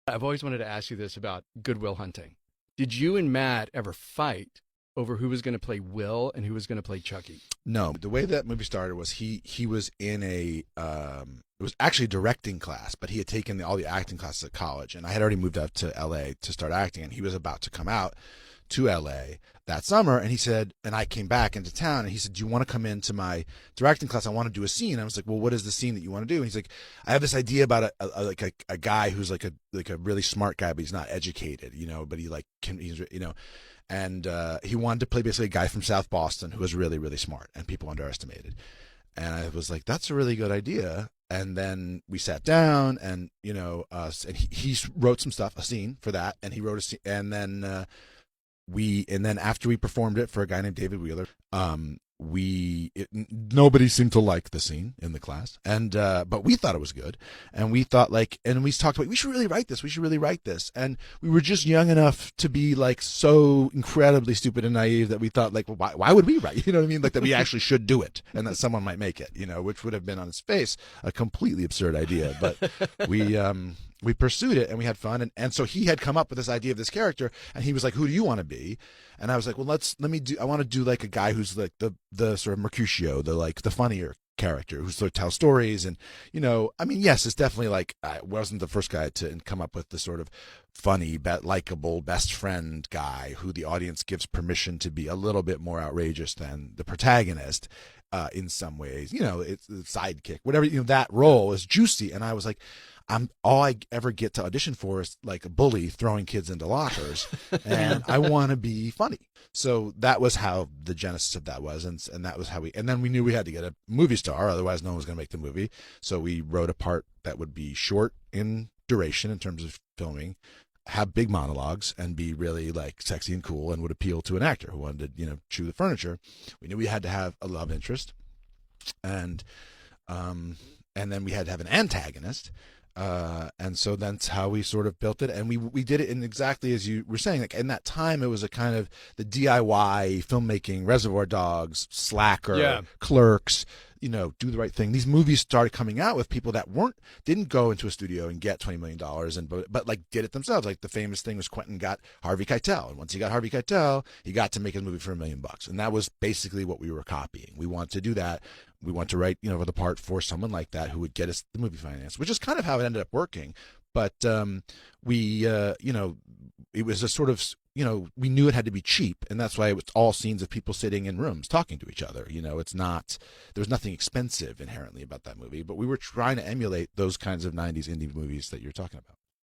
I've always wanted to ask you this about Good Will Hunting. Did you and Matt ever fight over who was going to play Will and who was going to play Chucky? No, the way that movie started was he was in it was actually a directing class, but he had taken all the acting classes at college, and I had already moved up to L.A. to start acting, and he was about to come out to L.A. that summer, and he said, and I came back into town, and he said, "Do you want to come into my directing class? I want to do a scene." I was like, "Well, what is the scene that you want to do?" And he's like, "I have this idea about a guy who's like a really smart guy, but he's not educated, but he like can he's. And he wanted to play basically a guy from South Boston who was really, really smart and people underestimated. And I was like, that's a really good idea. And then we sat down and, and he wrote some stuff, a scene for that. And he wrote a scene. And then after we performed it for a guy named David Wheeler, nobody seemed to like the scene in the class, and but we thought it was good, and we thought and we talked about, we should really write this, and we were just young enough to be like so incredibly stupid and naive that we thought like, well, why would we write, you know what I mean, like that we actually should do it and that someone might make it, which would have been on its face a completely absurd idea, but we pursued it and we had fun. And so he had come up with this idea of this character, and he was like, who do you want to be? And I was like, well, I want to do like a guy who's like the sort of Mercutio, the funnier character who sort of tells stories. And, yes, it's definitely like, I wasn't the first guy to come up with the sort of funny, likable best friend guy who the audience gives permission to be a little bit more outrageous than the protagonist. In some ways, it's the sidekick, whatever, that role is juicy. And I was like, all I ever get to audition for is like a bully throwing kids into lockers, and I want to be funny. So that was how the genesis of that was, and that was how and then we knew we had to get a movie star, otherwise no one was going to make the movie. So we wrote a part that would be short in duration in terms of filming, have big monologues, and be really like sexy and cool, and would appeal to an actor who wanted to, chew the furniture. We knew we had to have a love interest, and then we had to have an antagonist. And so that's how we sort of built it, and we did it in exactly as you were saying. Like in that time, it was a kind of the DIY filmmaking, Reservoir Dogs, Slacker, Yeah. Clerks, Do the Right Thing. These movies started coming out with people that didn't go into a studio and get $20 million, but like did it themselves. Like the famous thing was Quentin got Harvey Keitel, and once he got Harvey Keitel, he got to make his movie for $1 million, and that was basically what we were copying. We wanted to do that. We want to write, the part for someone like that who would get us the movie finance, which is kind of how it ended up working. But it was a sort of, we knew it had to be cheap, and that's why it was all scenes of people sitting in rooms talking to each other. It's not, there was nothing expensive inherently about that movie, but we were trying to emulate those kinds of 90s indie movies that you're talking about.